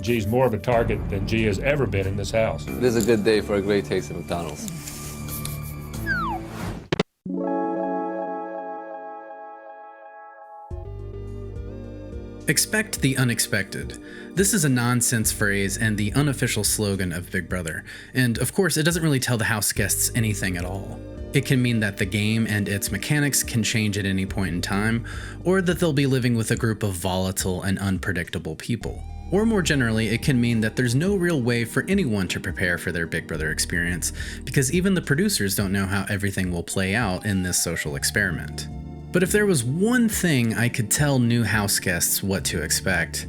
G's more of a target than G has ever been in this house. This is a good day for a great taste of McDonald's. Expect the unexpected. This is a nonsense phrase and the unofficial slogan of Big Brother. And of course, it doesn't really tell the house guests anything at all. It can mean that the game and its mechanics can change at any point in time, or that they'll be living with a group of volatile and unpredictable people. Or more generally, it can mean that there's no real way for anyone to prepare for their Big Brother experience, because even the producers don't know how everything will play out in this social experiment. But if there was one thing I could tell new house guests what to expect,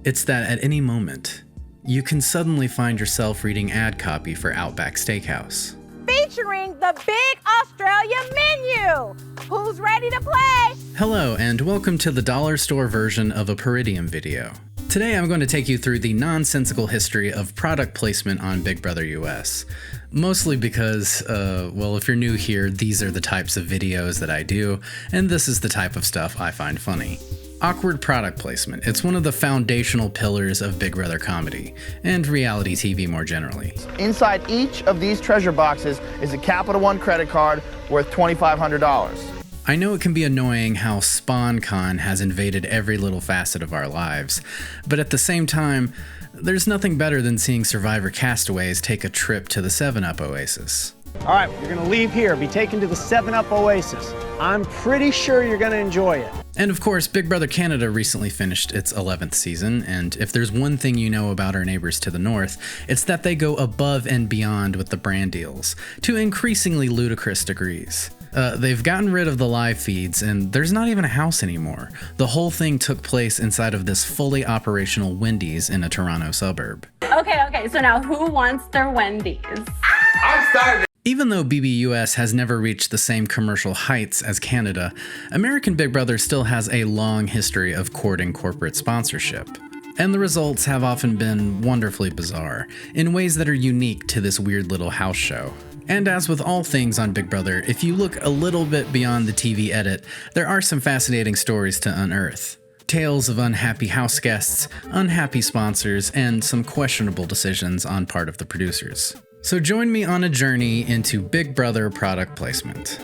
it's that at any moment, you can suddenly find yourself reading ad copy for Outback Steakhouse. Featuring the big Australia menu. Who's ready to play? Hello, and welcome to the dollar store version of a Peridium video. Today I'm going to take you through the nonsensical history of product placement on Big Brother US. Mostly because, well, if you're new here, these are the types of videos that I do, and this is the type of stuff I find funny. Awkward product placement. It's one of the foundational pillars of Big Brother comedy, and reality TV more generally. Inside each of these treasure boxes is a Capital One credit card worth $2,500. I know it can be annoying how SpawnCon has invaded every little facet of our lives, but at the same time, there's nothing better than seeing Survivor castaways take a trip to the 7-Up Oasis. All right, you're gonna leave here, be taken to the 7-Up Oasis. I'm pretty sure you're gonna enjoy it. And of course, Big Brother Canada recently finished its 11th season, and if there's one thing you know about our neighbors to the north, it's that they go above and beyond with the brand deals, to increasingly ludicrous degrees. They've gotten rid of the live feeds, and there's not even a house anymore. The whole thing took place inside of this fully operational Wendy's in a Toronto suburb. Okay, so now who wants their Wendy's? I'm starving! Even though BBUS has never reached the same commercial heights as Canada, American Big Brother still has a long history of courting corporate sponsorship. And the results have often been wonderfully bizarre, in ways that are unique to this weird little house show. And as with all things on Big Brother, if you look a little bit beyond the TV edit, there are some fascinating stories to unearth. Tales of unhappy house guests, unhappy sponsors, and some questionable decisions on part of the producers. So join me on a journey into Big Brother product placement.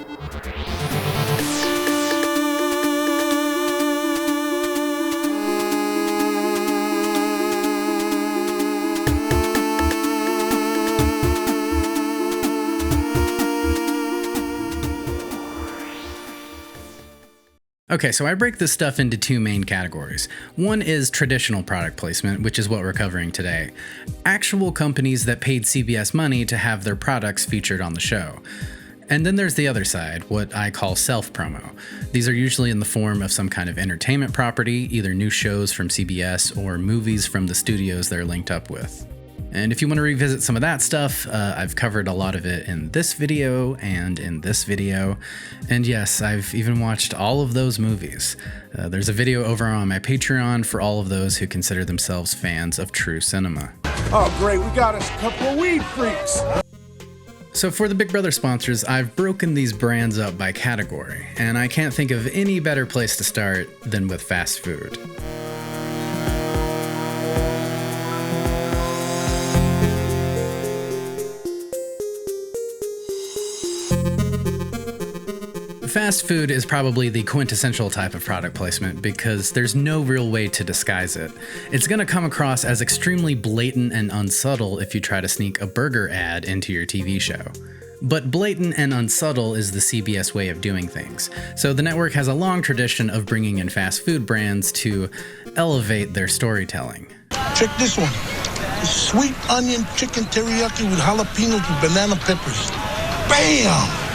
Okay, so I break this stuff into two main categories. One is traditional product placement, which is what we're covering today. Actual companies that paid CBS money to have their products featured on the show. And then there's the other side, what I call self-promo. These are usually in the form of some kind of entertainment property, either new shows from CBS or movies from the studios they're linked up with. And if you want to revisit some of that stuff, I've covered a lot of it in this video and in this video. And yes, I've even watched all of those movies. There's a video over on my Patreon for all of those who consider themselves fans of true cinema. Oh great, we got us a couple of weed freaks. So for the Big Brother sponsors, I've broken these brands up by category, and I can't think of any better place to start than with fast food. Fast food is probably the quintessential type of product placement because there's no real way to disguise it. It's gonna come across as extremely blatant and unsubtle if you try to sneak a burger ad into your TV show. But blatant and unsubtle is the CBS way of doing things, so the network has a long tradition of bringing in fast food brands to elevate their storytelling. Check this one. Sweet onion chicken teriyaki with jalapenos and banana peppers. Bam!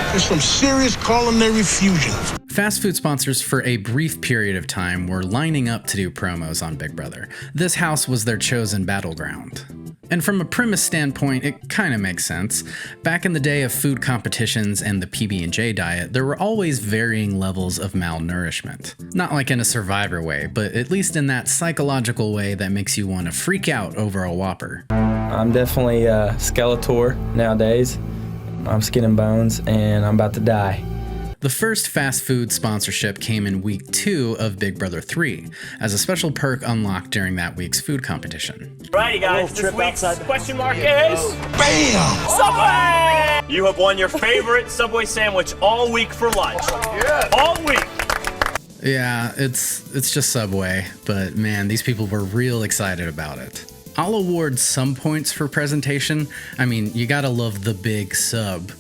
There's some serious culinary fusion. Fast food sponsors for a brief period of time were lining up to do promos on Big Brother. This house was their chosen battleground. And from a premise standpoint, it kind of makes sense. Back in the day of food competitions and the PB&J diet, there were always varying levels of malnourishment. Not like in a Survivor way, but at least in that psychological way that makes you want to freak out over a Whopper. I'm definitely a Skeletor nowadays. I'm skin and bones, and I'm about to die. The first fast food sponsorship came in week 2 of Big Brother 3, as a special perk unlocked during that week's food competition. Righty guys, this week's question mark is... Bam! Subway! You have won your favorite Subway sandwich all week for lunch. Yeah. All week. Yeah, it's just Subway, but man, these people were real excited about it. I'll award some points for presentation. I mean, you gotta love the big sub.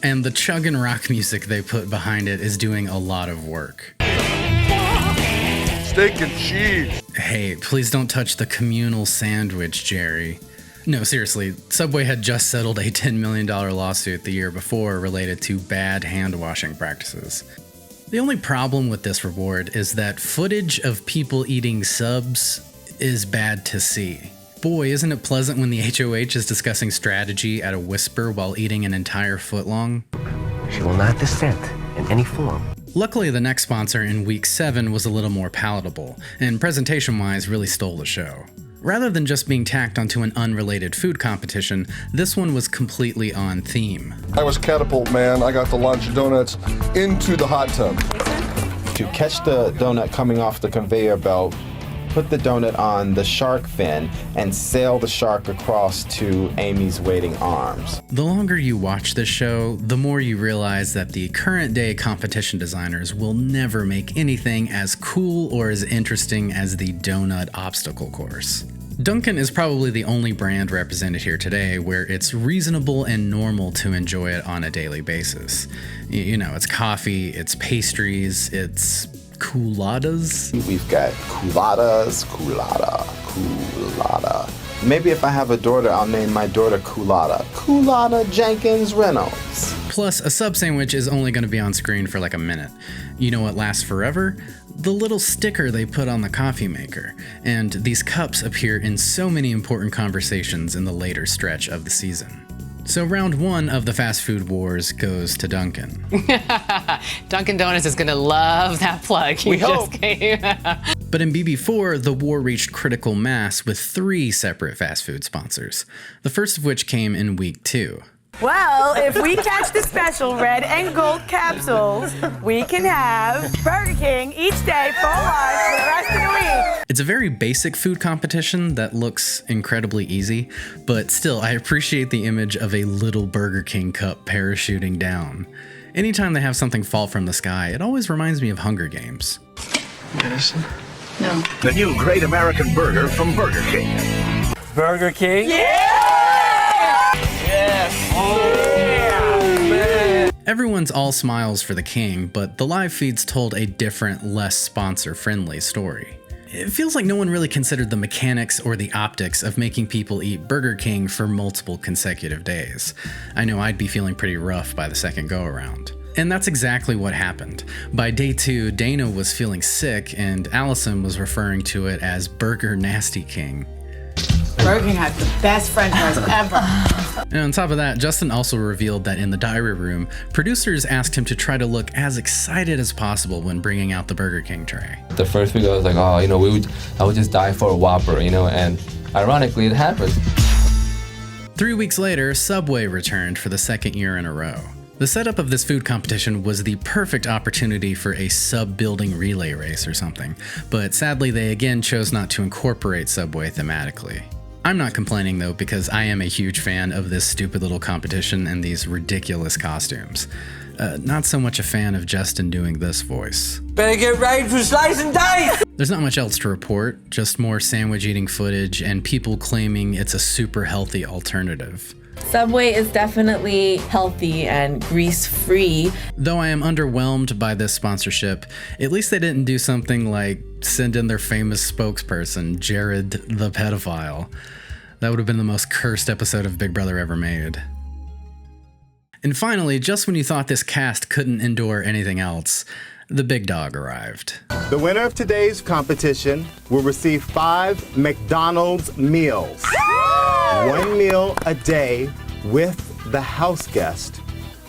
And the chuggin' rock music they put behind it is doing a lot of work. Steak and cheese. Hey, please don't touch the communal sandwich, Jerry. No, seriously, Subway had just settled a $10 million lawsuit the year before related to bad hand-washing practices. The only problem with this reward is that footage of people eating subs is bad to see. Boy, isn't it pleasant when the HOH is discussing strategy at a whisper while eating an entire footlong? She will not dissent in any form. Luckily, the next sponsor in week 7 was a little more palatable, and presentation-wise really stole the show. Rather than just being tacked onto an unrelated food competition, this one was completely on theme. I was Catapult Man. I got the lunch donuts into the hot tub. To catch the donut coming off the conveyor belt, put the donut on the shark fin and sail the shark across to Amy's waiting arms. The longer you watch this show, the more you realize that the current day competition designers will never make anything as cool or as interesting as the donut obstacle course. Dunkin' is probably the only brand represented here today where it's reasonable and normal to enjoy it on a daily basis. You know, it's coffee, it's pastries, it's culottes. We've got culotta. Maybe if I have a daughter, I'll name my daughter Culotta Jenkins Reynolds. Plus, a sub sandwich is only going to be on screen for like a minute. You know what lasts forever? The little sticker they put on the coffee maker. And these cups appear in so many important conversations in the later stretch of the season. So round 1 of the fast food wars goes to Dunkin'. Dunkin' Donuts is gonna love that plug. We hope. But in BB4, the war reached critical mass with 3 separate fast food sponsors, the first of which came in week 2. Well, if we catch the special red and gold capsules, we can have Burger King each day for lunch for the rest of the week. It's a very basic food competition that looks incredibly easy, but still, I appreciate the image of a little Burger King cup parachuting down. Anytime they have something fall from the sky, it always reminds me of Hunger Games. Medicine? No. The new Great American Burger from Burger King. Burger King? Yeah! Everyone's all smiles for the king, but the live feeds told a different, less sponsor-friendly story. It feels like no one really considered the mechanics or the optics of making people eat Burger King for multiple consecutive days. I know I'd be feeling pretty rough by the second go-around. And that's exactly what happened. By day 2, Dana was feeling sick, and Allison was referring to it as Burger Nasty King. Burger King has the best french fries ever. And on top of that, Justin also revealed that in the diary room, producers asked him to try to look as excited as possible when bringing out the Burger King tray. The first week I was like, oh, you know, I would just die for a Whopper, you know, and ironically it happened. 3 weeks later, Subway returned for the second year in a row. The setup of this food competition was the perfect opportunity for a sub-building relay race or something, but sadly they again chose not to incorporate Subway thematically. I'm not complaining though, because I am a huge fan of this stupid little competition and these ridiculous costumes. Not so much a fan of Justin doing this voice. Better get ready for slice and dice! There's not much else to report, just more sandwich eating footage and people claiming it's a super healthy alternative. Subway is definitely healthy and grease-free. Though I am underwhelmed by this sponsorship, at least they didn't do something like send in their famous spokesperson, Jared the pedophile. That would have been the most cursed episode of Big Brother ever made. And finally, just when you thought this cast couldn't endure anything else, the big dog arrived. The winner of today's competition will receive 5 McDonald's meals. 1 meal a day with the house guest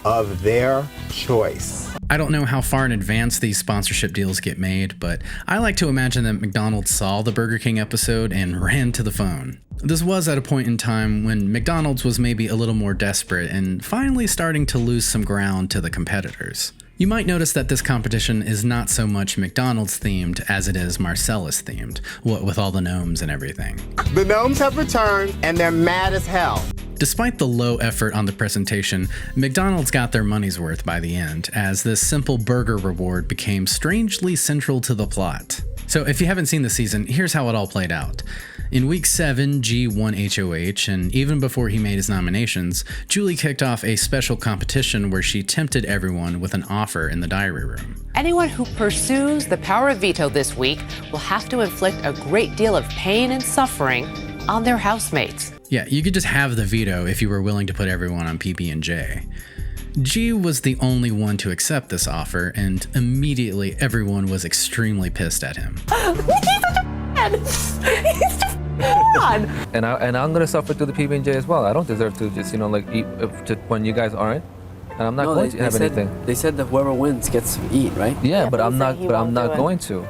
of their choice. I don't know how far in advance these sponsorship deals get made, but I like to imagine that McDonald's saw the Burger King episode and ran to the phone. This was at a point in time when McDonald's was maybe a little more desperate and finally starting to lose some ground to the competitors. You might notice that this competition is not so much McDonald's themed as it is Marcellus themed, what with all the gnomes and everything. The gnomes have returned and they're mad as hell. Despite the low effort on the presentation, McDonald's got their money's worth by the end, as this simple burger reward became strangely central to the plot. So if you haven't seen the season, here's how it all played out. In week 7, G won HOH, and even before he made his nominations, Julie kicked off a special competition where she tempted everyone with an offer in the diary room. Anyone who pursues the power of veto this week will have to inflict a great deal of pain and suffering on their housemates. Yeah, you could just have the veto if you were willing to put everyone on PB&J. G was the only one to accept this offer, and immediately everyone was extremely pissed at him. And I'm gonna suffer through the PB&J as well. I don't deserve to just eat when you guys aren't, and I'm not going to have anything. They said that whoever wins gets to eat, right? Yeah, but I'm not going to.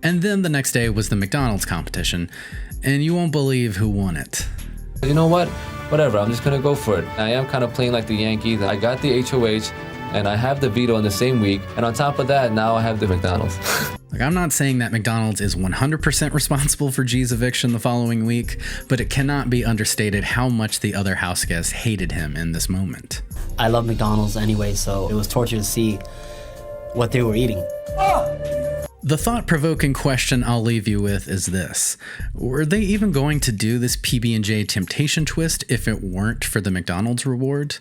And then the next day was the McDonald's competition, and you won't believe who won it. You know what? Whatever, I'm just gonna go for it. I am kind of playing like the Yankees. I got the HOH, and I have the veto in the same week, and on top of that, now I have the McDonald's. Like, I'm not saying that McDonald's is 100% responsible for G's eviction the following week, but it cannot be understated how much the other house guests hated him in this moment. I love McDonald's anyway, so it was torture to see what they were eating. The thought-provoking question I'll leave you with is this. Were they even going to do this PB&J temptation twist if it weren't for the McDonald's reward?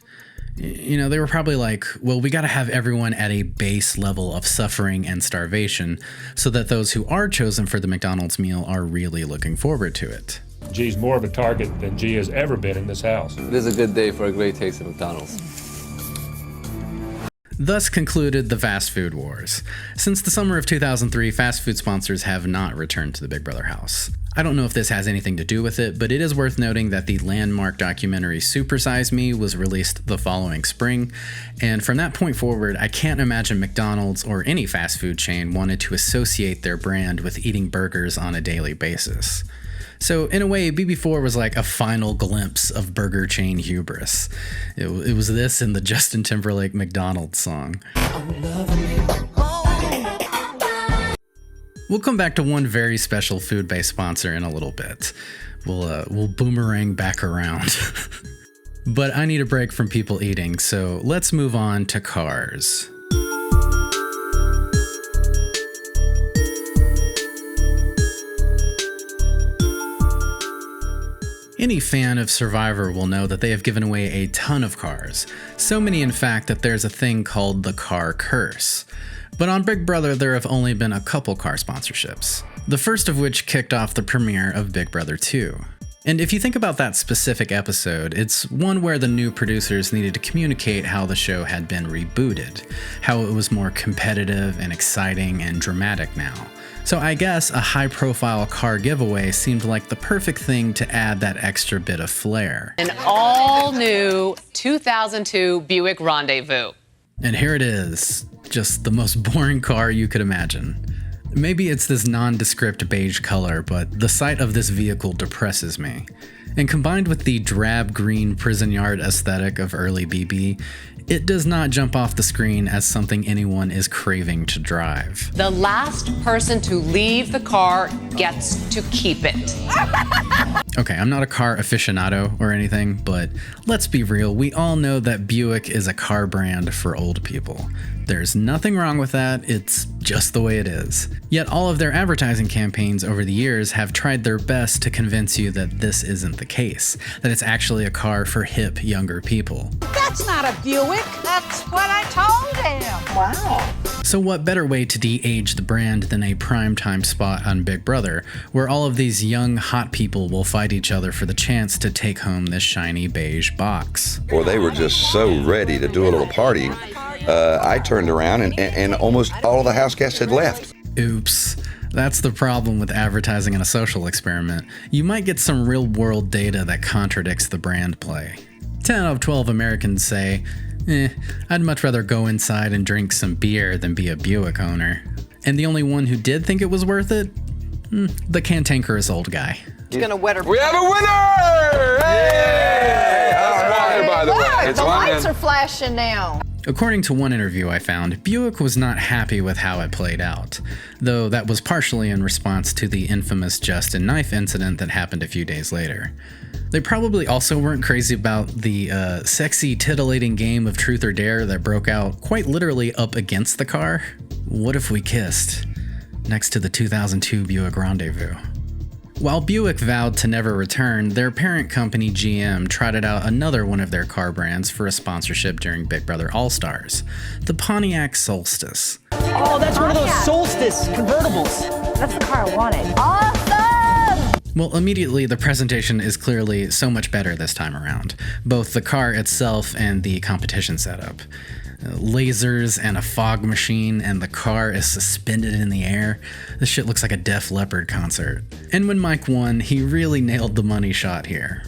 You know, they were probably like, well, we gotta have everyone at a base level of suffering and starvation so that those who are chosen for the McDonald's meal are really looking forward to it. G's more of a target than G has ever been in this house. This is a good day for a great taste of McDonald's. Thus concluded the fast food wars. Since the summer of 2003, fast food sponsors have not returned to the Big Brother house. I don't know if this has anything to do with it, but it is worth noting that the landmark documentary Super Size Me was released the following spring, and from that point forward, I can't imagine McDonald's or any fast food chain wanted to associate their brand with eating burgers on a daily basis. So in a way, BB4 was like a final glimpse of burger chain hubris. It was this and the Justin Timberlake McDonald's song. We'll come back to one very special food-based sponsor in a little bit. We'll boomerang back around. But I need a break from people eating, so let's move on to cars. Any fan of Survivor will know that they have given away a ton of cars. So many, in fact, that there's a thing called the car curse. But on Big Brother, there have only been a couple car sponsorships. The first of which kicked off the premiere of Big Brother 2. And if you think about that specific episode, it's one where the new producers needed to communicate how the show had been rebooted, how it was more competitive and exciting and dramatic now. So I guess a high-profile car giveaway seemed like the perfect thing to add that extra bit of flair. An all-new 2002 Buick Rendezvous. And here it is, just the most boring car you could imagine. Maybe it's this nondescript beige color, but the sight of this vehicle depresses me. And combined with the drab green prison yard aesthetic of early BB, it does not jump off the screen as something anyone is craving to drive. The last person to leave the car gets to keep it. Okay, I'm not a car aficionado or anything, but let's be real, we all know that Buick is a car brand for old people. There's nothing wrong with that, it's just the way it is. Yet all of their advertising campaigns over the years have tried their best to convince you that this isn't the case, that it's actually a car for hip, younger people. That's not a Buick, that's what I told him. Wow. So what better way to de-age the brand than a primetime spot on Big Brother, where all of these young, hot people will fight each other for the chance to take home this shiny beige box. Well, they were just so ready to do a little party. I turned around and almost all of the house guests had left. Oops. That's the problem with advertising in a social experiment. You might get some real-world data that contradicts the brand play. 10 out of 12 Americans say, I'd much rather go inside and drink some beer than be a Buick owner. And the only one who did think it was worth it? The cantankerous old guy. It's gonna wet her. We have a winner! Hey! That's water, by the way. Look, the lights are flashing now. According to one interview I found, Buick was not happy with how it played out, though that was partially in response to the infamous Justin knife incident that happened a few days later. They probably also weren't crazy about the sexy, titillating game of Truth or Dare that broke out quite literally up against the car. What if we kissed? Next to the 2002 Buick Rendezvous. While Buick vowed to never return, their parent company GM trotted out another one of their car brands for a sponsorship during Big Brother All-Stars, the Pontiac Solstice. Oh, that's one of those Solstice convertibles. That's the car I wanted. Awesome! Well, immediately the presentation is clearly so much better this time around, both the car itself and the competition setup. Lasers and a fog machine, and the car is suspended in the air. This shit looks like a Def Leppard concert. And when Mike won, he really nailed the money shot here.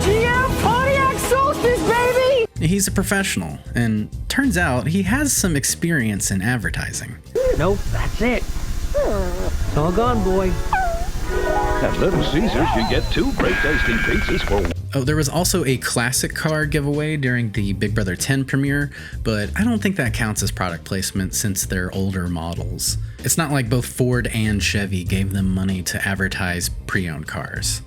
GM Pontiac Solstice, baby! He's a professional, and turns out he has some experience in advertising. Nope, that's it. It's all gone, boy. At Little Caesars, you get 2 great tasting pizzas for Oh, there was also a classic car giveaway during the Big Brother 10 premiere, but I don't think that counts as product placement since they're older models. It's not like both Ford and Chevy gave them money to advertise pre-owned cars.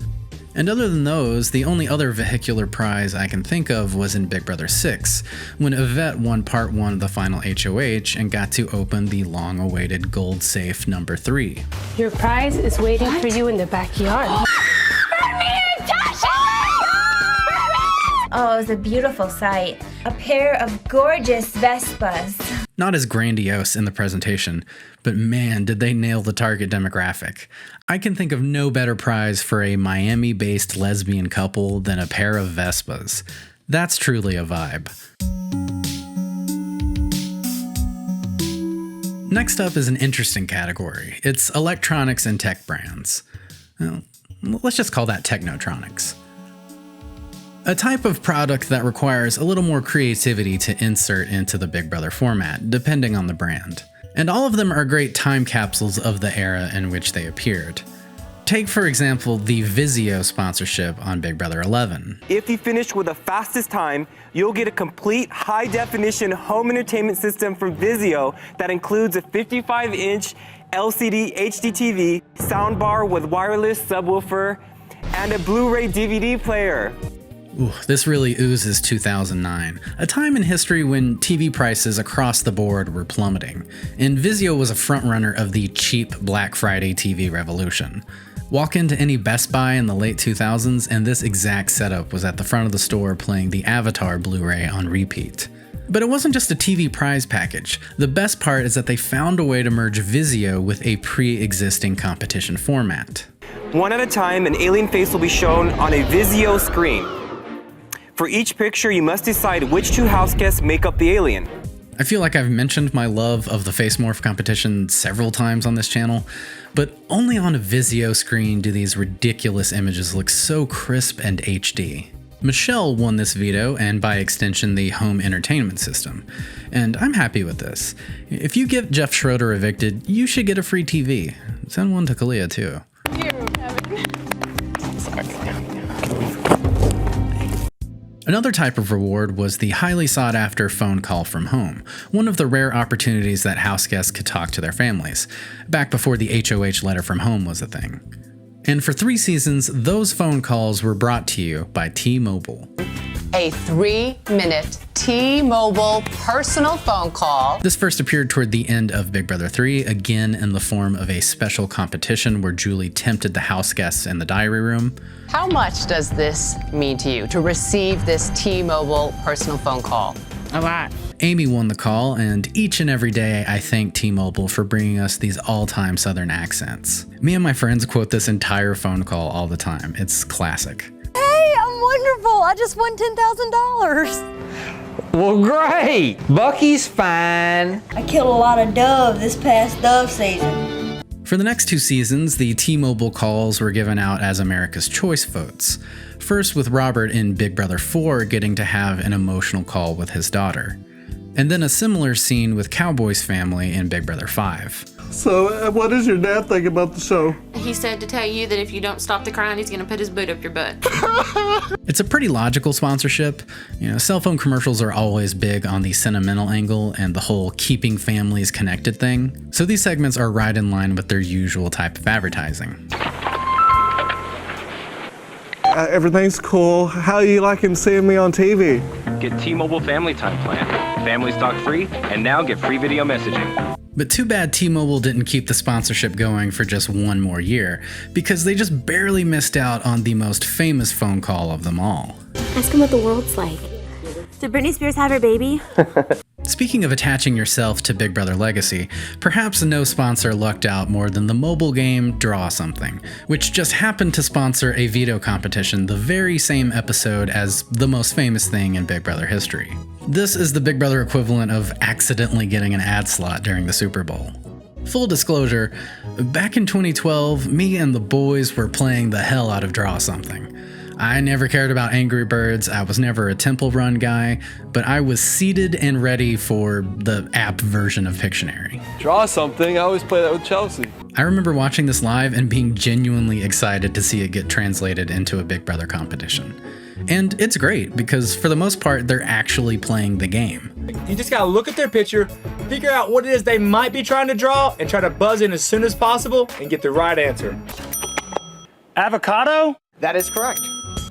And other than those, the only other vehicular prize I can think of was in Big Brother 6, when Yvette won part 1 of the final HOH and got to open the long-awaited gold safe number 3. Your prize is waiting for you in the backyard. Oh, it was a beautiful sight. A pair of gorgeous Vespas. Not as grandiose in the presentation, but man, did they nail the target demographic. I can think of no better prize for a Miami-based lesbian couple than a pair of Vespas. That's truly a vibe. Next up is an interesting category. It's electronics and tech brands. Well, let's just call that Technotronics. A type of product that requires a little more creativity to insert into the Big Brother format, depending on the brand. And all of them are great time capsules of the era in which they appeared. Take, for example, the Vizio sponsorship on Big Brother 11. If you finish with the fastest time, you'll get a complete high-definition home entertainment system from Vizio that includes a 55-inch LCD HD TV, soundbar with wireless subwoofer, and a Blu-ray DVD player. Ooh, this really oozes 2009, a time in history when TV prices across the board were plummeting, and Vizio was a frontrunner of the cheap Black Friday TV revolution. Walk into any Best Buy in the late 2000s and this exact setup was at the front of the store playing the Avatar Blu-ray on repeat. But it wasn't just a TV prize package. The best part is that they found a way to merge Vizio with a pre-existing competition format. One at a time, an alien face will be shown on a Vizio screen. For each picture, you must decide which 2 house guests make up the alien. I feel like I've mentioned my love of the face morph competition several times on this channel, but only on a Vizio screen do these ridiculous images look so crisp and HD. Michelle won this veto and by extension the home entertainment system, and I'm happy with this. If you get Jeff Schroeder evicted, you should get a free TV. Send one to Kalia too. Another type of reward was the highly sought after phone call from home, one of the rare opportunities that house guests could talk to their families, back before the HOH letter from home was a thing. And for 3 seasons, those phone calls were brought to you by T-Mobile. A 3-minute T-Mobile personal phone call. This first appeared toward the end of Big Brother 3, again in the form of a special competition where Julie tempted the house guests in the diary room. How much does this mean to you to receive this T-Mobile personal phone call? A lot. Amy won the call, and each and every day I thank T-Mobile for bringing us these all-time Southern accents. Me and my friends quote this entire phone call all the time. It's classic. Hey, I'm wonderful. I just won $10,000. Well, great. Bucky's fine. I killed a lot of dove this past dove season. For the next 2 seasons, the T-Mobile calls were given out as America's Choice votes. First with Robert in Big Brother 4 getting to have an emotional call with his daughter. And then a similar scene with Cowboy's family in Big Brother 5. So, what does your dad think about the show? He said to tell you that if you don't stop the crying, he's gonna put his boot up your butt. It's a pretty logical sponsorship. You know, cell phone commercials are always big on the sentimental angle and the whole keeping families connected thing. So these segments are right in line with their usual type of advertising. Everything's cool. How are you liking seeing me on TV? Get T-Mobile Family Time Plan. Families talk free, and now get free video messaging. But too bad T-Mobile didn't keep the sponsorship going for just one more year, because they just barely missed out on the most famous phone call of them all. Ask him what the world's like. Did Britney Spears have her baby? Speaking of attaching yourself to Big Brother Legacy, perhaps no sponsor lucked out more than the mobile game Draw Something, which just happened to sponsor a veto competition the very same episode as the most famous thing in Big Brother history. This is the Big Brother equivalent of accidentally getting an ad slot during the Super Bowl. Full disclosure, back in 2012, me and the boys were playing the hell out of Draw Something. I never cared about Angry Birds, I was never a Temple Run guy, but I was seated and ready for the app version of Pictionary. Draw Something, I always play that with Chelsea. I remember watching this live and being genuinely excited to see it get translated into a Big Brother competition. And it's great, because for the most part, they're actually playing the game. You just gotta look at their picture, figure out what it is they might be trying to draw, and try to buzz in as soon as possible and get the right answer. Avocado? That is correct.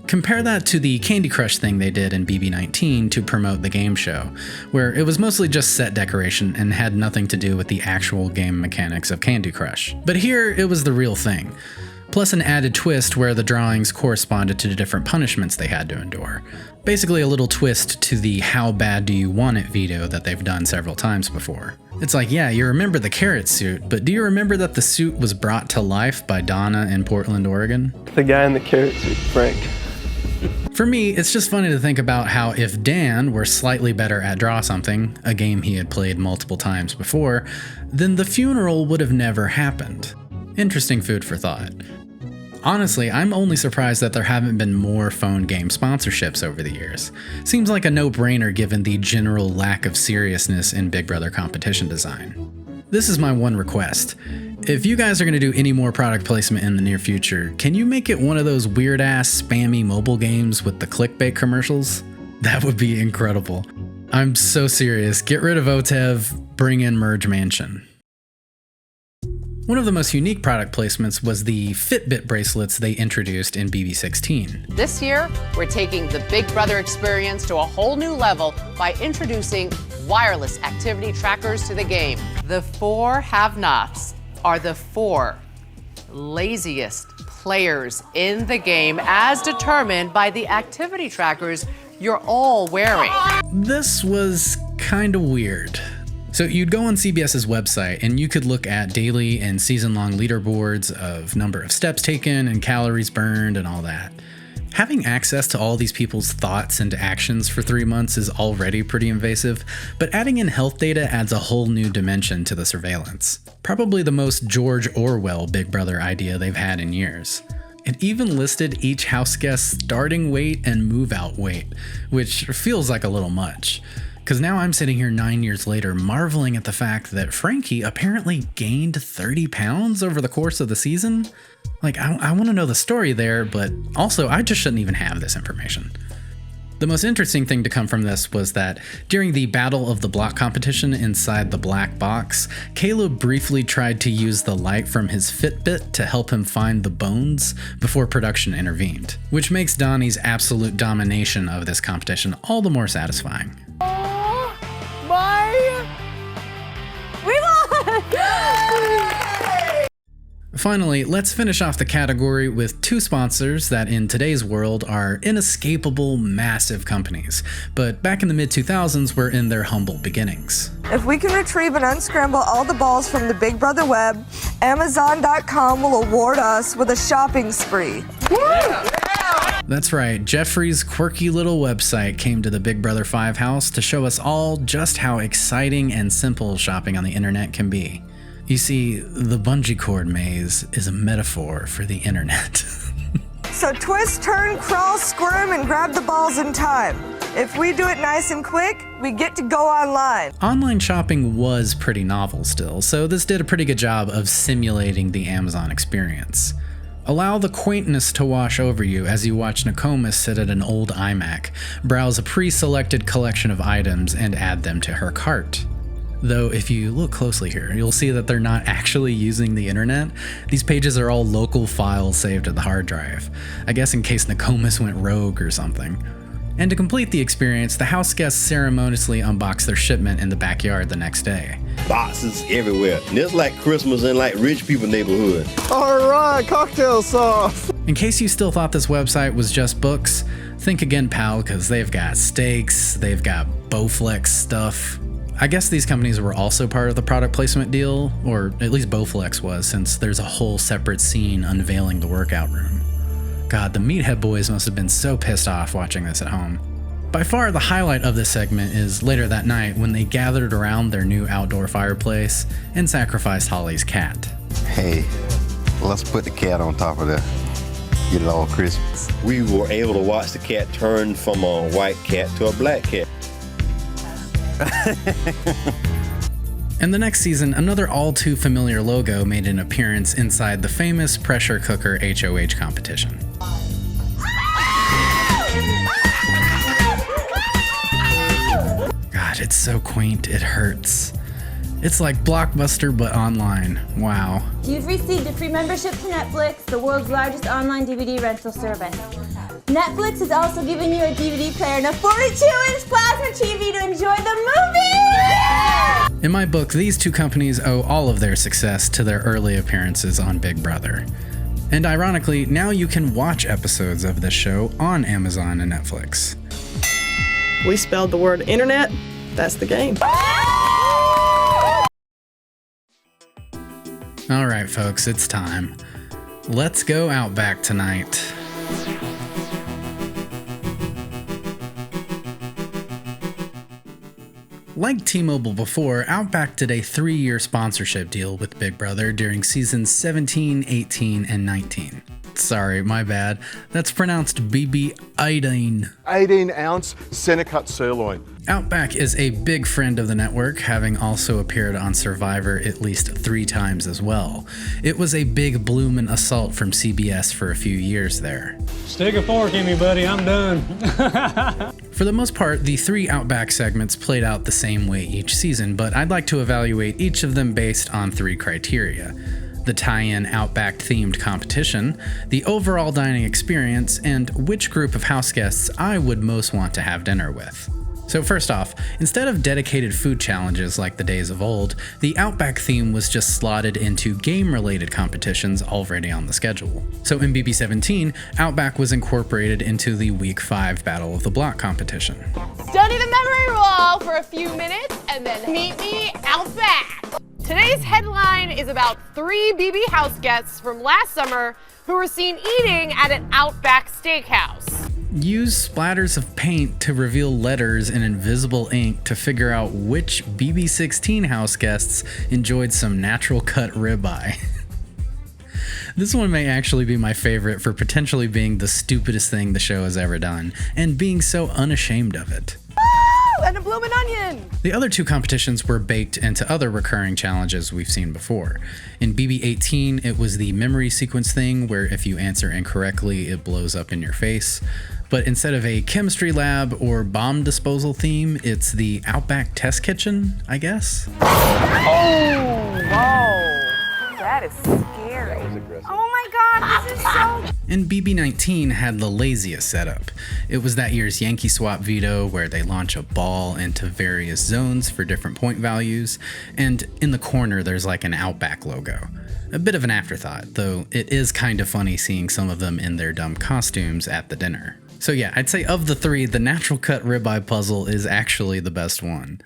Compare that to the Candy Crush thing they did in BB19 to promote the game show, where it was mostly just set decoration and had nothing to do with the actual game mechanics of Candy Crush. But here, it was the real thing. Plus an added twist where the drawings corresponded to the different punishments they had to endure. Basically a little twist to the how bad do you want it veto that they've done several times before. It's like, yeah, you remember the carrot suit, but do you remember that the suit was brought to life by Donna in Portland, Oregon? The guy in the carrot suit, Frank. For me, it's just funny to think about how if Dan were slightly better at Draw Something, a game he had played multiple times before, then the funeral would have never happened. Interesting food for thought. Honestly, I'm only surprised that there haven't been more phone game sponsorships over the years. Seems like a no-brainer given the general lack of seriousness in Big Brother competition design. This is my one request. If you guys are going to do any more product placement in the near future, can you make it one of those weird-ass spammy mobile games with the clickbait commercials? That would be incredible. I'm so serious. Get rid of OTEV, bring in Merge Mansion. One of the most unique product placements was the Fitbit bracelets they introduced in BB16. This year, we're taking the Big Brother experience to a whole new level by introducing wireless activity trackers to the game. The 4 have-nots are the 4 laziest players in the game as determined by the activity trackers you're all wearing. This was kind of weird. So you'd go on CBS's website and you could look at daily and season-long leaderboards of number of steps taken and calories burned and all that. Having access to all these people's thoughts and actions for 3 months is already pretty invasive, but adding in health data adds a whole new dimension to the surveillance. Probably the most George Orwell Big Brother idea they've had in years. It even listed each house guest's starting weight and move-out weight, which feels like a little much. Because now I'm sitting here 9 years later marveling at the fact that Frankie apparently gained 30 pounds over the course of the season. Like, I want to know the story there, but also I just shouldn't even have this information. The most interesting thing to come from this was that during the Battle of the Block competition inside the black box, Caleb briefly tried to use the light from his Fitbit to help him find the bones before production intervened, which makes Donnie's absolute domination of this competition all the more satisfying. We won! Finally, let's finish off the category with 2 sponsors that in today's world are inescapable, massive companies, but back in the mid-2000s were in their humble beginnings. If we can retrieve and unscramble all the balls from the Big Brother web, Amazon.com will award us with a shopping spree. Yeah. That's right, Jeffrey's quirky little website came to the Big Brother 5 house to show us all just how exciting and simple shopping on the internet can be. You see, the bungee cord maze is a metaphor for the internet. So twist, turn, crawl, squirm, and grab the balls in time. If we do it nice and quick, we get to go online. Online shopping was pretty novel still, so this did a pretty good job of simulating the Amazon experience. Allow the quaintness to wash over you as you watch Nokomis sit at an old iMac, browse a pre-selected collection of items, and add them to her cart. Though if you look closely here, you'll see that they're not actually using the internet. These pages are all local files saved to the hard drive, I guess in case Nokomis went rogue or something. And to complete the experience, the house guests ceremoniously unbox their shipment in the backyard the next day. Boxes everywhere. And it's like Christmas in like rich people neighborhood. All right, cocktail sauce. In case you still thought this website was just books, think again, pal, because they've got steaks, they've got Bowflex stuff. I guess these companies were also part of the product placement deal, or at least Bowflex was, since there's a whole separate scene unveiling the workout room. God, the Meathead boys must have been so pissed off watching this at home. By far the highlight of this segment is later that night when they gathered around their new outdoor fireplace and sacrificed Holly's cat. Hey, let's put the cat on top of that. Get it all Christmas. We were able to watch the cat turn from a white cat to a black cat. And the next season, another all too familiar logo made an appearance inside the famous pressure cooker HOH competition. God, it's so quaint, it hurts. It's like Blockbuster, but online. Wow. You've received a free membership to Netflix, the world's largest online DVD rental service. Netflix is also giving you a DVD player and a 42-inch plasma TV to enjoy the movie! In my book, these two companies owe all of their success to their early appearances on Big Brother. And ironically, now you can watch episodes of this show on Amazon and Netflix. We spelled the word internet, that's the game. All right, folks, it's time. Let's go Outback tonight. Like T-Mobile before, Outback did a 3-year sponsorship deal with Big Brother during seasons 17, 18, and 19. Sorry, my bad. That's pronounced BB-18. 18-ounce center-cut sirloin. Outback is a big friend of the network, having also appeared on Survivor at least 3 times as well. It was a big bloomin' assault from CBS for a few years there. Stick a fork in me, buddy, I'm done. For the most part, the 3 Outback segments played out the same way each season, but I'd like to evaluate each of them based on 3 criteria. The tie-in Outback-themed competition, the overall dining experience, and which group of house guests I would most want to have dinner with. So first off, instead of dedicated food challenges like the days of old, the Outback theme was just slotted into game-related competitions already on the schedule. So in BB17, Outback was incorporated into the Week 5 Battle of the Block competition. Study the memory wall for a few minutes and then meet me Outback. Today's headline is about 3 BB house guests from last summer who were seen eating at an Outback steakhouse. Use splatters of paint to reveal letters in invisible ink to figure out which BB16 house guests enjoyed some natural cut ribeye. This one may actually be my favorite for potentially being the stupidest thing the show has ever done, and being so unashamed of it. And a bloomin' onion! The other 2 competitions were baked into other recurring challenges we've seen before. In BB18, it was the memory sequence thing where if you answer incorrectly, it blows up in your face. But instead of a chemistry lab or bomb disposal theme, it's the Outback test kitchen, I guess? Oh, whoa. That is scary. Oh my God, this is so... And BB19 had the laziest setup. It was that year's Yankee Swap veto where they launch a ball into various zones for different point values, and in the corner there's like an Outback logo. A bit of an afterthought, though it is kind of funny seeing some of them in their dumb costumes at the dinner. So yeah, I'd say of the 3, the natural cut ribeye puzzle is actually the best one.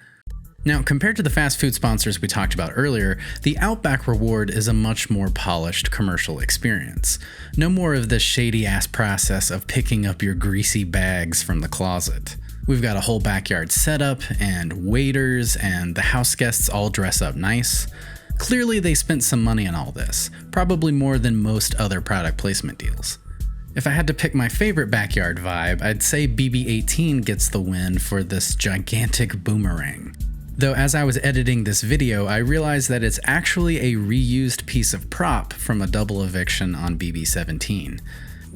Now, compared to the fast food sponsors we talked about earlier, the Outback reward is a much more polished commercial experience. No more of this shady-ass process of picking up your greasy bags from the closet. We've got a whole backyard setup, and waiters, and the house guests all dress up nice. Clearly they spent some money on all this, probably more than most other product placement deals. If I had to pick my favorite backyard vibe, I'd say BB-18 gets the win for this gigantic boomerang. Though as I was editing this video, I realized that it's actually a reused piece of prop from a double eviction on BB-17.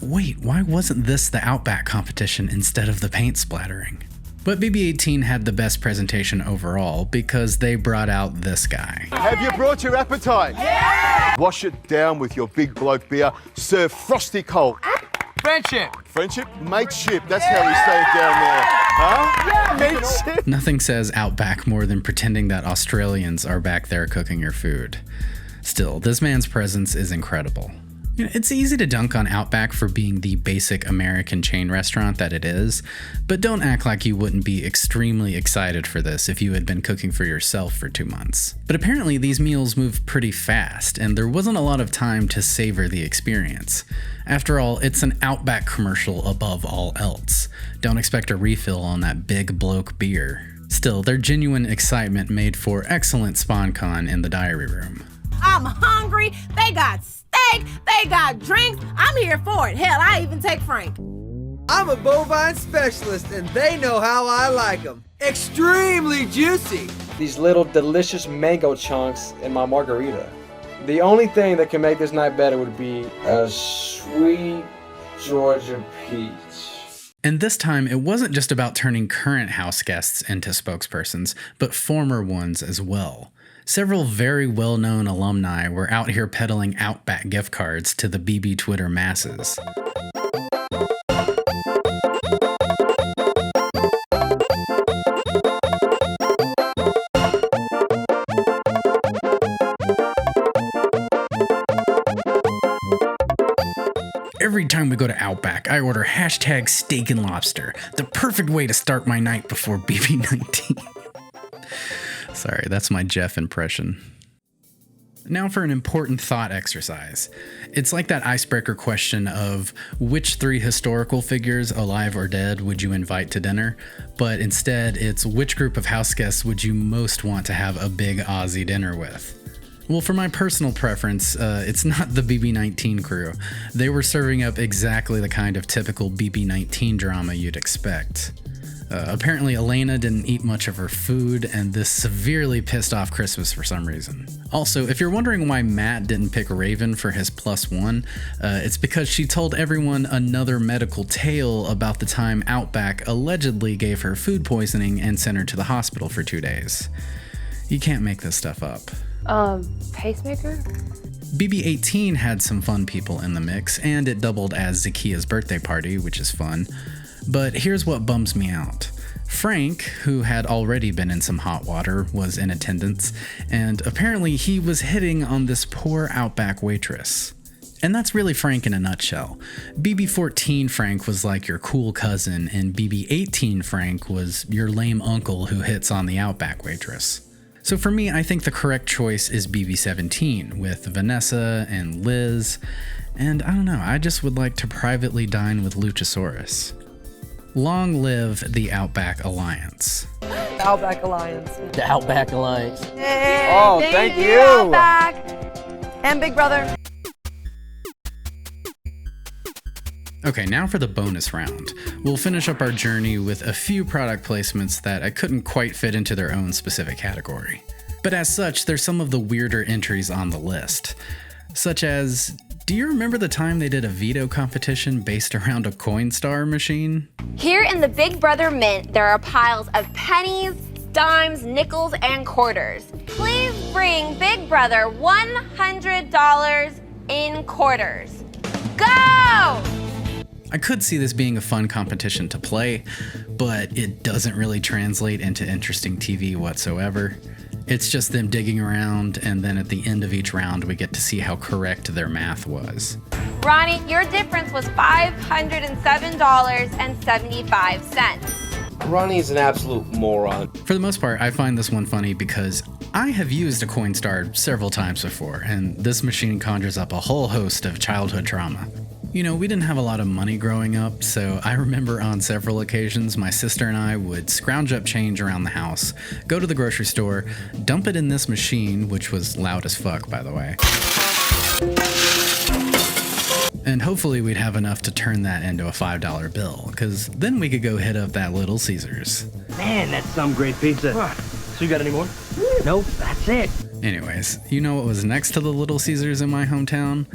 Wait, why wasn't this the Outback competition instead of the paint splattering? But BB-18 had the best presentation overall because they brought out this guy. Have you brought your appetite? Yeah! Wash it down with your big bloke beer. Serve frosty cold. Friendship. Friendship? Mateship. That's how we say it down there. Huh? Yeah, mateship. Nothing says Outback more than pretending that Australians are back there cooking your food. Still, this man's presence is incredible. It's easy to dunk on Outback for being the basic American chain restaurant that it is, but don't act like you wouldn't be extremely excited for this if you had been cooking for yourself for 2 months. But apparently these meals move pretty fast, and there wasn't a lot of time to savor the experience. After all, it's an Outback commercial above all else. Don't expect a refill on that big bloke beer. Still, their genuine excitement made for excellent SpawnCon in the diary room. I'm hungry. They got steak. They got drinks. I'm here for it. Hell, I even take Frank. I'm a bovine specialist, and they know how I like them. Extremely juicy. These little delicious mango chunks in my margarita. The only thing that can make this night better would be a sweet Georgia peach. And this time, it wasn't just about turning current house guests into spokespersons, but former ones as well. Several very well-known alumni were out here peddling Outback gift cards to the BB Twitter masses. Every time we go to Outback, I order hashtag steak and lobster, the perfect way to start my night before BB-19. Sorry, that's my Jeff impression. Now for an important thought exercise. It's like that icebreaker question of which 3 historical figures, alive or dead, would you invite to dinner? But instead, it's which group of house guests would you most want to have a big Aussie dinner with? Well, for my personal preference, it's not the BB-19 crew. They were serving up exactly the kind of typical BB-19 drama you'd expect. Apparently Elena didn't eat much of her food, and this severely pissed off Christmas for some reason. Also, if you're wondering why Matt didn't pick Raven for his +1, it's because she told everyone another medical tale about the time Outback allegedly gave her food poisoning and sent her to the hospital for 2 days. You can't make this stuff up. Pacemaker? BB-18 had some fun people in the mix, and it doubled as Zakia's birthday party, which is fun. But here's what bums me out. Frank, who had already been in some hot water, was in attendance, and apparently he was hitting on this poor Outback waitress. And that's really Frank in a nutshell. BB-14 Frank was like your cool cousin, and BB-18 Frank was your lame uncle who hits on the Outback waitress. So for me, I think the correct choice is BB-17, with Vanessa and Liz, and I don't know, I just would like to privately dine with Luchasaurus. Long live the Outback Alliance. The Outback Alliance. The Outback Alliance. Hey, oh, thank you. Outback. And Big Brother. Okay, now for the bonus round. We'll finish up our journey with a few product placements that I couldn't quite fit into their own specific category. But as such, there's some of the weirder entries on the list. Such as, do you remember the time they did a veto competition based around a Coinstar machine? Here in the Big Brother Mint, there are piles of pennies, dimes, nickels, and quarters. Please bring Big Brother $100 in quarters. Go! I could see this being a fun competition to play, but it doesn't really translate into interesting TV whatsoever. It's just them digging around, and then at the end of each round, we get to see how correct their math was. Ronnie, your difference was $507.75. Ronnie's an absolute moron. For the most part, I find this one funny because I have used a Coinstar several times before, and this machine conjures up a whole host of childhood trauma. You know, we didn't have a lot of money growing up, so I remember on several occasions my sister and I would scrounge up change around the house, go to the grocery store, dump it in this machine, which was loud as fuck, by the way. And hopefully we'd have enough to turn that into a $5 bill, because then we could go hit up that Little Caesars. Man, that's some great pizza. So you got any more? Nope, that's it. Anyways, you know what was next to the Little Caesars in my hometown?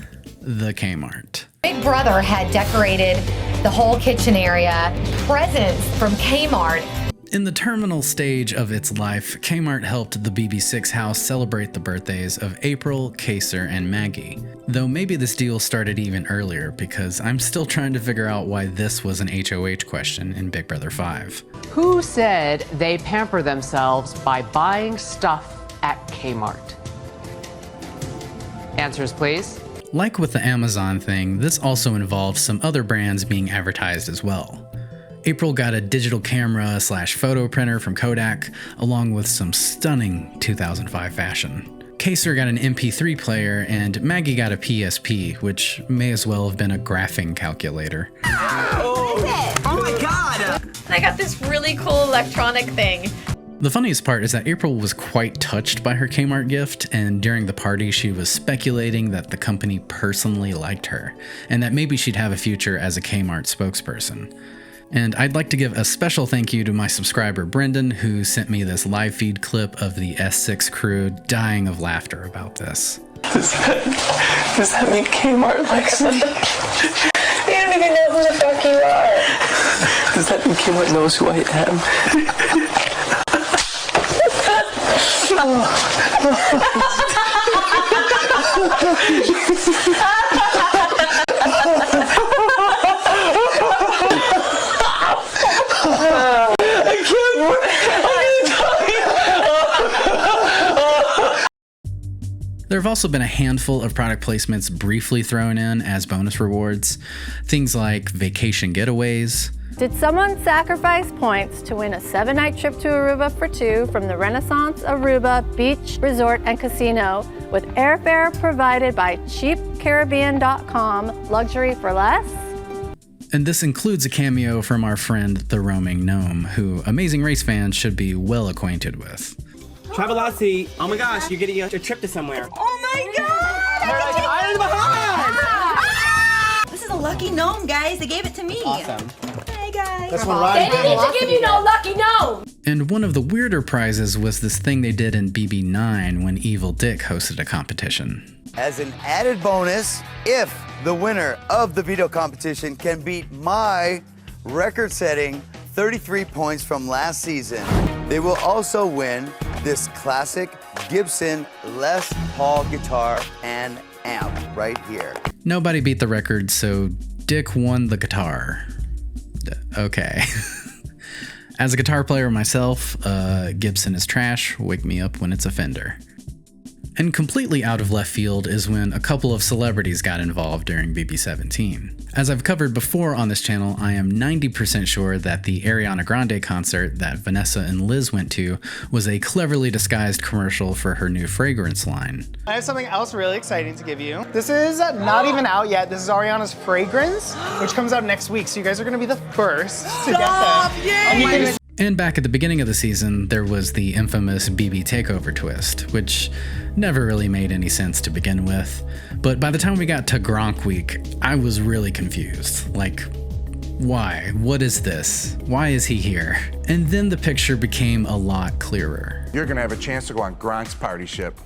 The Kmart. Big Brother had decorated the whole kitchen area, presents from Kmart. In the terminal stage of its life, Kmart helped the BB6 house celebrate the birthdays of April, Kaser, and Maggie. Though maybe this deal started even earlier, because I'm still trying to figure out why this was an HOH question in Big Brother 5. Who said they pamper themselves by buying stuff at Kmart? Answers, please. Like with the Amazon thing, this also involved some other brands being advertised as well. April got a digital camera / photo printer from Kodak, along with some stunning 2005 fashion. Kaser got an MP3 player, and Maggie got a PSP, which may as well have been a graphing calculator. Oh my god! I got this really cool electronic thing. The funniest part is that April was quite touched by her Kmart gift, and during the party she was speculating that the company personally liked her, and that maybe she'd have a future as a Kmart spokesperson. And I'd like to give a special thank you to my subscriber Brendan, who sent me this live feed clip of the S6 crew dying of laughter about this. Does that mean Kmart likes me? You don't even know who the fuck you are. Does that mean Kmart knows who I am? There have also been a handful of product placements briefly thrown in as bonus rewards. Things like vacation getaways. Did someone sacrifice points to win a 7-night trip to Aruba for 2 from the Renaissance Aruba Beach Resort and Casino with airfare provided by cheapcaribbean.com, luxury for less? And this includes a cameo from our friend the Roaming Gnome, who Amazing Race fans should be well acquainted with. Travelocity. Oh my gosh, you're getting a trip to somewhere. Oh my god! This is a lucky gnome, guys. They gave it to me. Awesome. Hey guys. That's what Ronnie They didn't need to give you no lucky gnome. And one of the weirder prizes was this thing they did in BB9 when Evil Dick hosted a competition. As an added bonus, if the winner of the veto competition can beat my record-setting 33 points from last season, they will also win this classic Gibson Les Paul guitar and amp right here. Nobody beat the record, so Dick won the guitar. Okay. As a guitar player myself, Gibson is trash. Wake me up when it's a Fender. And completely out of left field is when a couple of celebrities got involved during BB17. As I've covered before on this channel, I am 90% sure that the Ariana Grande concert that Vanessa and Liz went to was a cleverly disguised commercial for her new fragrance line. I have something else really exciting to give you. This is not even out yet. This is Ariana's fragrance, which comes out next week. So you guys are gonna be the first to get that. And back at the beginning of the season, there was the infamous BB Takeover twist, which never really made any sense to begin with. But by the time we got to Gronk Week, I was really confused. Like, why? What is this? Why is he here? And then the picture became a lot clearer. You're gonna have a chance to go on Gronk's party ship.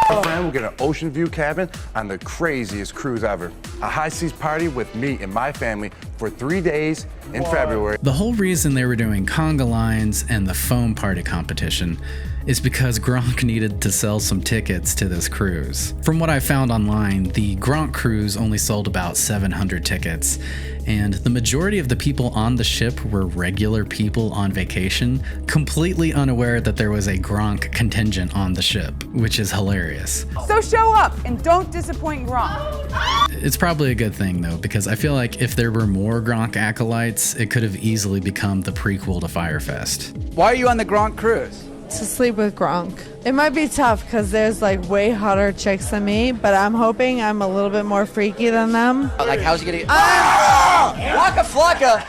Our friend will get an ocean view cabin on the craziest cruise ever. A high seas party with me and my family for 3 days in February. The whole reason they were doing conga lines and the foam party competition is because Gronk needed to sell some tickets to this cruise. From what I found online, the Gronk cruise only sold about 700 tickets, and the majority of the people on the ship were regular people on vacation, completely unaware that there was a Gronk contingent on the ship, which is hilarious. So show up and don't disappoint Gronk. It's probably a good thing though, because I feel like if there were more Gronk acolytes, it could have easily become the prequel to Fyre Fest. Why are you on the Gronk cruise? To sleep with Gronk. It might be tough because there's like way hotter chicks than me, but I'm hoping I'm a little bit more freaky than them. Like, how's he getting? Waka flocka!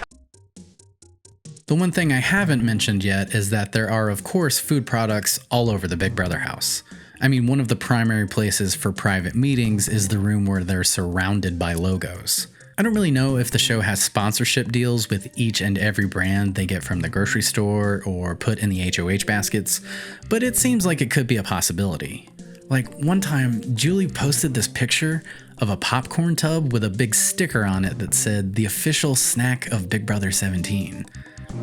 The one thing I haven't mentioned yet is that there are, of course, food products all over the Big Brother house. I mean, one of the primary places for private meetings is the room where they're surrounded by logos. I don't really know if the show has sponsorship deals with each and every brand they get from the grocery store or put in the HOH baskets, but it seems like it could be a possibility. Like one time, Julie posted this picture of a popcorn tub with a big sticker on it that said the official snack of Big Brother 17.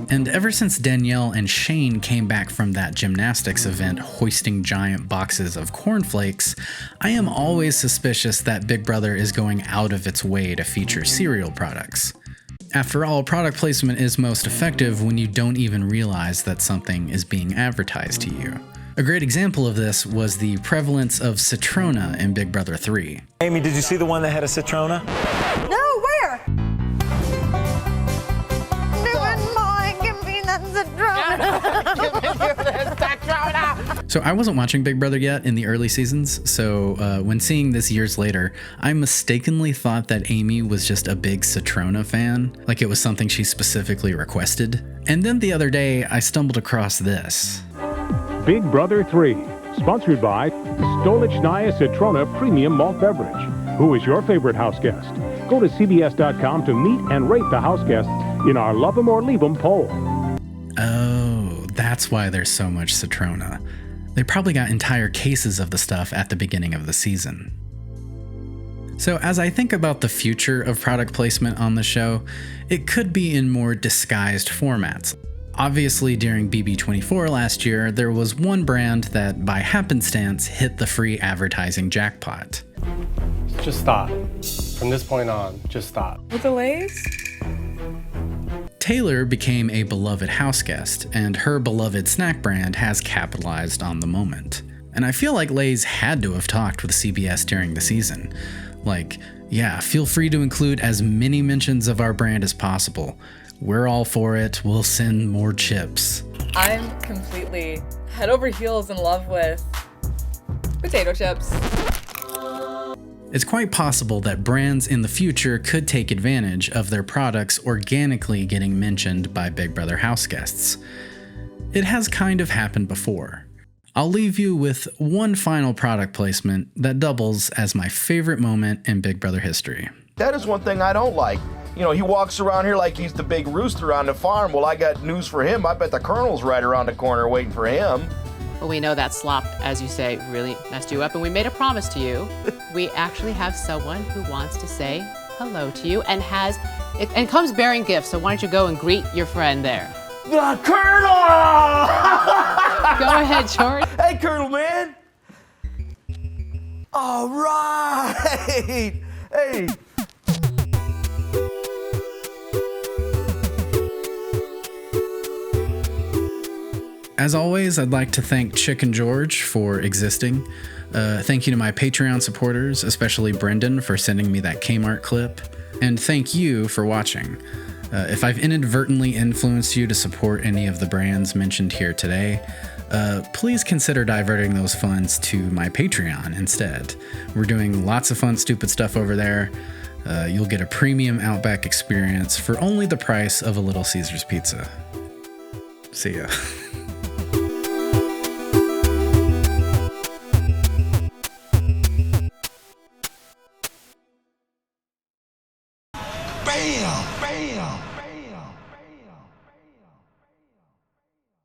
And ever since Danielle and Shane came back from that gymnastics event hoisting giant boxes of cornflakes, I am always suspicious that Big Brother is going out of its way to feature cereal products. After all, product placement is most effective when you don't even realize that something is being advertised to you. A great example of this was the prevalence of Citrona in Big Brother 3. Amy, did you see the one that had a Citrona? No, where? So I wasn't watching Big Brother yet in the early seasons, so when seeing this years later, I mistakenly thought that Amy was just a big Citrona fan, like it was something she specifically requested. And then the other day, I stumbled across this. Big Brother 3, sponsored by Stolichnaya Citrona Premium Malt Beverage. Who is your favorite house guest? Go to CBS.com to meet and rate the house guests in our Love 'em or Leave 'em poll. Oh, that's why there's so much Citrona. They probably got entire cases of the stuff at the beginning of the season. So as I think about the future of product placement on the show, it could be in more disguised formats. Obviously, during BB24 last year, there was one brand that by happenstance hit the free advertising jackpot. Just stop. From this point on, just stop. With the Lay's? Taylor became a beloved house guest, and her beloved snack brand has capitalized on the moment. And I feel like Lay's had to have talked with CBS during the season. Like, yeah, feel free to include as many mentions of our brand as possible. We're all for it. We'll send more chips. I'm completely head over heels in love with potato chips. It's quite possible that brands in the future could take advantage of their products organically getting mentioned by Big Brother house guests. It has kind of happened before. I'll leave you with one final product placement that doubles as my favorite moment in Big Brother history. That is one thing I don't like. You know, he walks around here like he's the big rooster on the farm. Well, I got news for him. I bet the Colonel's right around the corner waiting for him. Well, we know that slop, as you say, really messed you up, and we made a promise to you. We actually have someone who wants to say hello to you and comes bearing gifts, so why don't you go and greet your friend there? The Colonel! Go ahead, George. Hey, Colonel, man. All right. Hey. As always, I'd like to thank Chicken George for existing. Thank you to my Patreon supporters, especially Brendan for sending me that Kmart clip. And thank you for watching. If I've inadvertently influenced you to support any of the brands mentioned here today, please consider diverting those funds to my Patreon instead. We're doing lots of fun, stupid stuff over there. You'll get a premium Outback experience for only the price of a Little Caesars pizza. See ya. Bam! Bam!